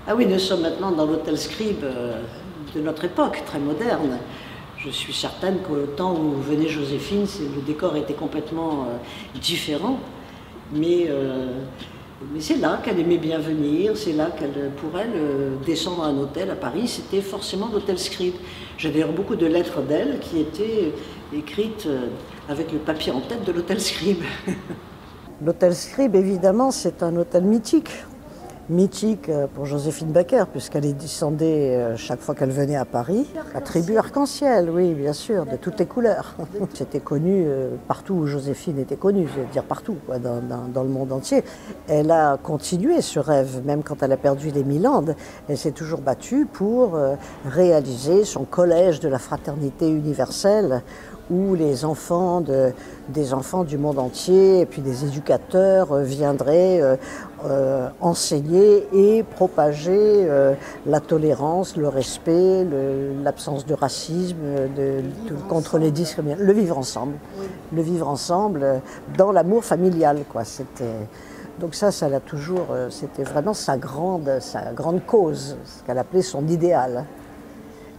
Ah oui, nous sommes maintenant dans l'hôtel Scribe de notre époque, très moderne. Je suis certaine qu'au temps où venait Joséphine, le décor était complètement différent. Mais, euh, mais c'est là qu'elle aimait bien venir, c'est là qu'elle, pour elle, descendre à un hôtel à Paris, c'était forcément l'hôtel Scribe. J'ai d'ailleurs beaucoup de lettres d'elle qui étaient écrites avec le papier en tête de l'hôtel Scribe. L'hôtel Scribe, évidemment, c'est un hôtel mythique. Mythique pour Joséphine Baker, puisqu'elle y descendait chaque fois qu'elle venait à Paris. La tribu arc-en-ciel, oui, bien sûr, de toutes les couleurs. C'était connu partout où Joséphine était connue, je veux dire partout, quoi, dans le monde entier. Elle a continué ce rêve, même quand elle a perdu les Milandes. Elle s'est toujours battue pour réaliser son collège de la fraternité universelle, où les enfants des enfants du monde entier et puis des éducateurs viendraient enseigner et propager la tolérance, le respect, l'absence de racisme, contre les discriminations, le vivre ensemble dans l'amour familial, quoi. Donc ça l'a toujours, c'était vraiment sa grande cause, ce qu'elle appelait son idéal.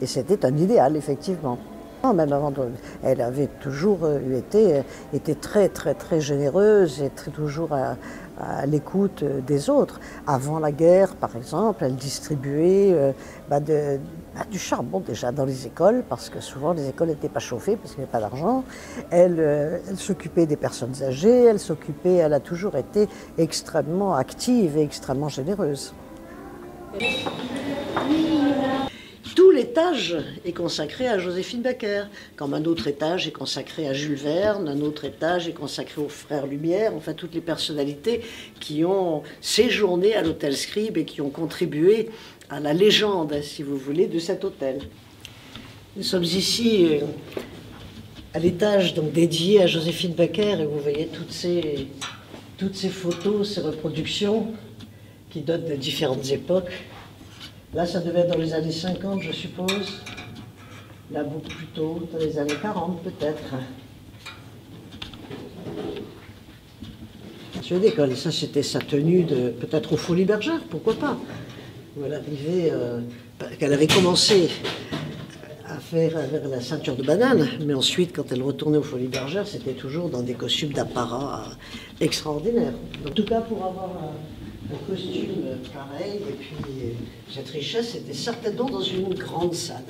Et c'était un idéal, effectivement. Même avant, elle avait toujours été très, très, très généreuse et toujours à l'écoute des autres. Avant la guerre, par exemple, elle distribuait du charbon déjà dans les écoles, parce que souvent les écoles n'étaient pas chauffées, parce qu'il n'y avait pas d'argent. Elle s'occupait des personnes âgées, elle a toujours été extrêmement active et extrêmement généreuse. Tout l'étage est consacré à Joséphine Baker, comme un autre étage est consacré à Jules Verne, un autre étage est consacré aux Frères Lumière, enfin toutes les personnalités qui ont séjourné à l'hôtel Scribe et qui ont contribué à la légende, si vous voulez, de cet hôtel. Nous sommes ici à l'étage donc dédié à Joséphine Baker et vous voyez toutes ces photos, ces reproductions qui datent de différentes époques. Là, ça devait être dans les années 50, je suppose. Là, beaucoup plus tôt, dans les années 40, peut-être. Je décolle. Ça, c'était sa tenue peut-être aux Folies Bergère, pourquoi pas. Où elle arrivait, qu'elle avait commencé à faire vers la ceinture de banane, mais ensuite, quand elle retournait aux Folies Bergère, c'était toujours dans des costumes d'apparat extraordinaires. En tout cas, pour avoir un costume pareil, et puis cette richesse, c'était certainement dans une grande salle.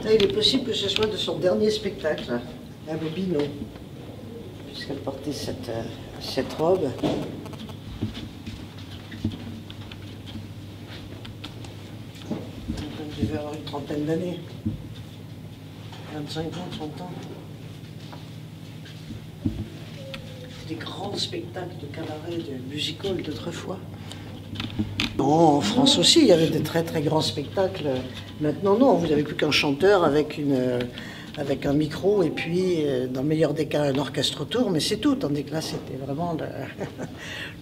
Ça, il est possible que ce soit de son dernier spectacle, à Bobino, puisqu'elle portait cette robe. Elle devait avoir une trentaine d'années, 25 ans, 30 ans. Des grands spectacles de cabaret, de musical d'autrefois. En France aussi, il y avait de très très grands spectacles. Maintenant, non, vous n'avez plus qu'un chanteur avec un micro et puis, dans le meilleur des cas, un orchestre autour, mais c'est tout. Tandis que là, c'était vraiment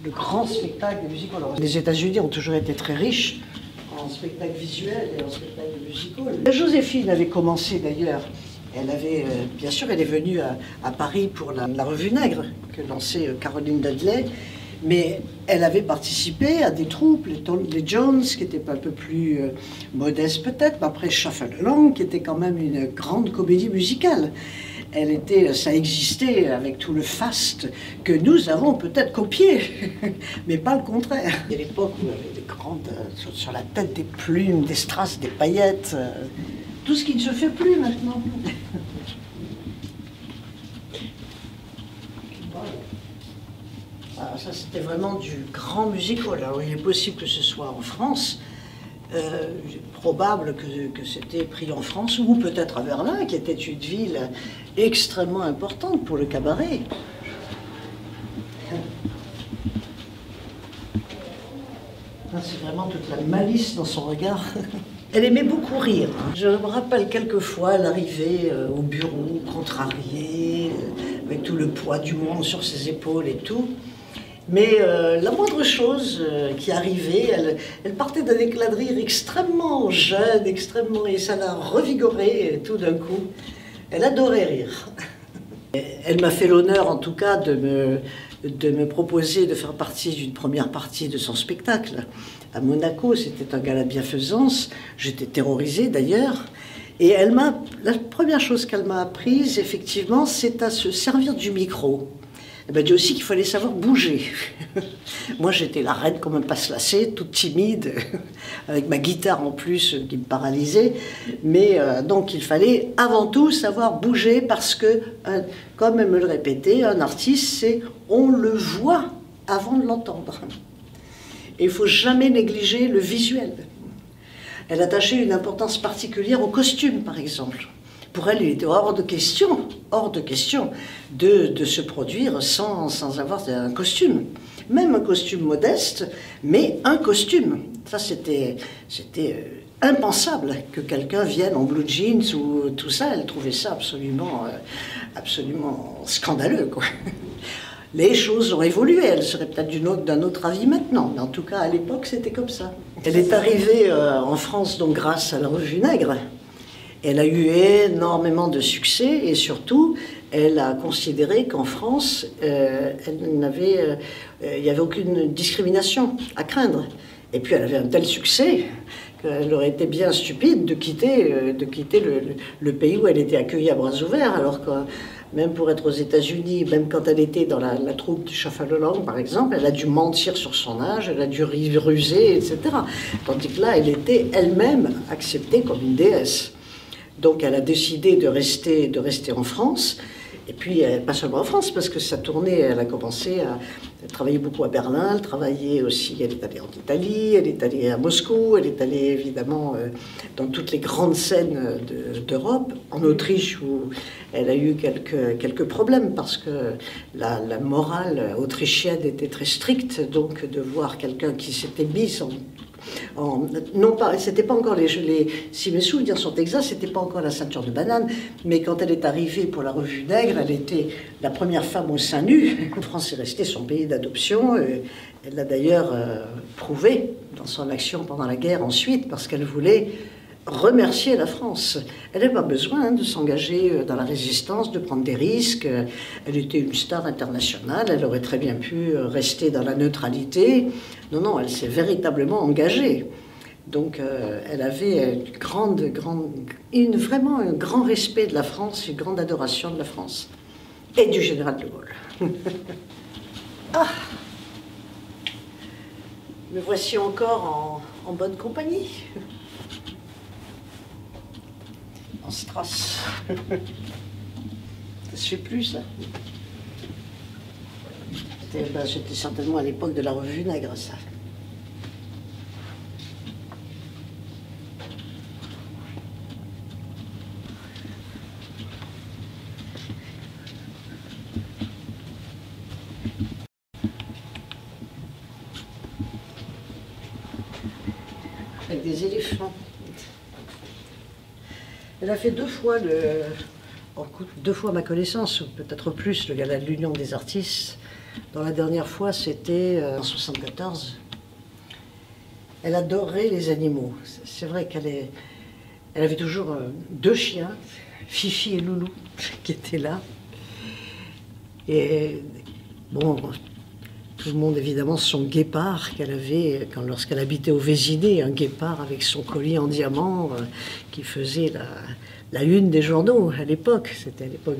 le grand spectacle de musical. Les États-Unis ont toujours été très riches en spectacle visuel et en spectacle musical. Joséphine avait commencé d'ailleurs. Elle avait, bien sûr, elle est venue à Paris pour la Revue Nègre que lançait Caroline Dudley, mais elle avait participé à des troupes, les Jones, qui étaient un peu plus modestes peut-être, mais après Shuffle Along, qui était quand même une grande comédie musicale. Ça existait avec tout le faste que nous avons peut-être copié, mais pas le contraire. Il y a l'époque où il y avait des grandes, sur la tête des plumes, des strass, des paillettes. Tout ce qui ne se fait plus maintenant. Alors ça, c'était vraiment du grand musical. Alors, il est possible que ce soit en France, probable que c'était pris en France, ou peut-être à Berlin, qui était une ville extrêmement importante pour le cabaret. C'est vraiment toute la malice dans son regard. Elle aimait beaucoup rire. Je me rappelle quelquefois, elle arrivait au bureau, contrariée, avec tout le poids du monde sur ses épaules et tout. Mais la moindre chose qui arrivait, elle partait d'un éclat de rire extrêmement jeune, et ça l'a revigorée tout d'un coup. Elle adorait rire. Elle m'a fait l'honneur, en tout cas, de de me proposer de faire partie d'une première partie de son spectacle. À Monaco, c'était un gala de bienfaisance. J'étais terrorisée d'ailleurs. Et la première chose qu'elle m'a apprise, effectivement, c'est à se servir du micro. Elle m'a dit aussi qu'il fallait savoir bouger. Moi, j'étais la reine comme un passe-lacet, toute timide, avec ma guitare en plus qui me paralysait. Mais donc, il fallait avant tout savoir bouger parce que, comme elle me le répétait, un artiste, c'est on le voit avant de l'entendre. Et il ne faut jamais négliger le visuel. Elle attachait une importance particulière au costume, par exemple. Pour elle, il était hors de question de se produire sans avoir un costume. Même un costume modeste, mais un costume. Ça, c'était impensable que quelqu'un vienne en blue jeans ou tout ça. Elle trouvait ça absolument scandaleux, quoi. Les choses ont évolué, elle serait peut-être d'un autre avis maintenant, mais en tout cas à l'époque c'était comme ça. Elle est arrivée en France donc grâce à la Revue Nègre. Elle a eu énormément de succès et surtout elle a considéré qu'en France il n'y avait aucune discrimination à craindre. Et puis elle avait un tel succès qu'elle aurait été bien stupide de quitter le pays où elle était accueillie à bras ouverts, alors que même pour être aux États-Unis, même quand elle était dans la troupe du Chafalolang, par exemple, elle a dû mentir sur son âge, elle a dû ruser, etc. Tandis que là, elle était elle-même acceptée comme une déesse. Donc elle a décidé de rester en France. Et puis, pas seulement en France, parce que sa tournée, elle a commencé à travailler beaucoup à Berlin, elle travaillait aussi, elle est allée en Italie, elle est allée à Moscou, elle est allée évidemment dans toutes les grandes scènes d'Europe, en Autriche où elle a eu quelques problèmes, parce que la morale autrichienne était très stricte, donc de voir quelqu'un qui s'était mis non pas, c'était pas encore si mes souvenirs sont exacts, c'était pas encore la ceinture de banane, mais quand elle est arrivée pour la Revue Nègre, elle était la première femme au sein nu. La France est restée son pays d'adoption. Elle l'a d'ailleurs prouvé dans son action pendant la guerre ensuite, parce qu'elle voulait remercier la France. Elle n'avait pas besoin de s'engager dans la résistance, de prendre des risques. Elle était une star internationale, elle aurait très bien pu rester dans la neutralité. Non, elle s'est véritablement engagée. Donc elle avait vraiment un grand respect de la France, une grande adoration de la France. Et du général de Gaulle. Ah, me voici encore en bonne compagnie. En strass. Ça se fait plus, ça. C'était certainement à l'époque de la Revue Nègre, ça. Avec des éléphants. Elle a fait deux fois à ma connaissance, ou peut-être plus, le gala de l'Union des artistes. Dans la dernière fois, c'était en 1974. Elle adorait les animaux. C'est vrai elle avait toujours deux chiens, Fifi et Loulou, qui étaient là. Et bon, tout le monde évidemment son guépard qu'elle avait lorsqu'elle habitait au Vésiné, un guépard avec son collier en diamant qui faisait la une des journaux à l'époque. C'était à l'époque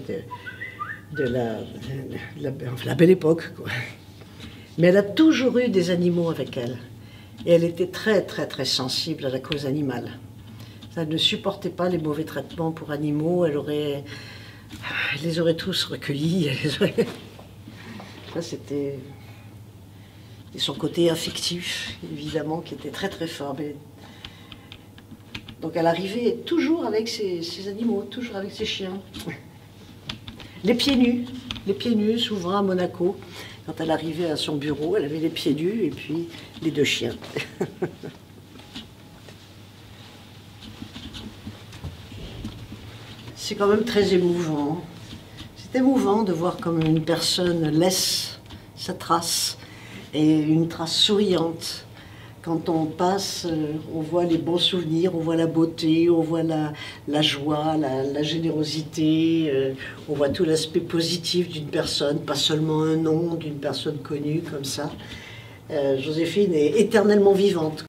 de la belle époque, quoi. Mais elle a toujours eu des animaux avec elle. Et elle était très, très, très sensible à la cause animale. Elle ne supportait pas les mauvais traitements pour animaux. Elle les aurait tous recueillis. Ça, c'était son côté affectif, évidemment, qui était très, très fort. Mais... Donc elle arrivait toujours avec ses animaux, toujours avec ses chiens. Les pieds nus, souvent à Monaco. Quand elle arrivait à son bureau, elle avait les pieds nus et puis les deux chiens. C'est quand même très émouvant. C'est émouvant de voir comme une personne laisse sa trace, et une trace souriante, Quand on passe, on voit les bons souvenirs, on voit la beauté, on voit la joie, la générosité, on voit tout l'aspect positif d'une personne, pas seulement un nom d'une personne connue comme ça. Joséphine est éternellement vivante.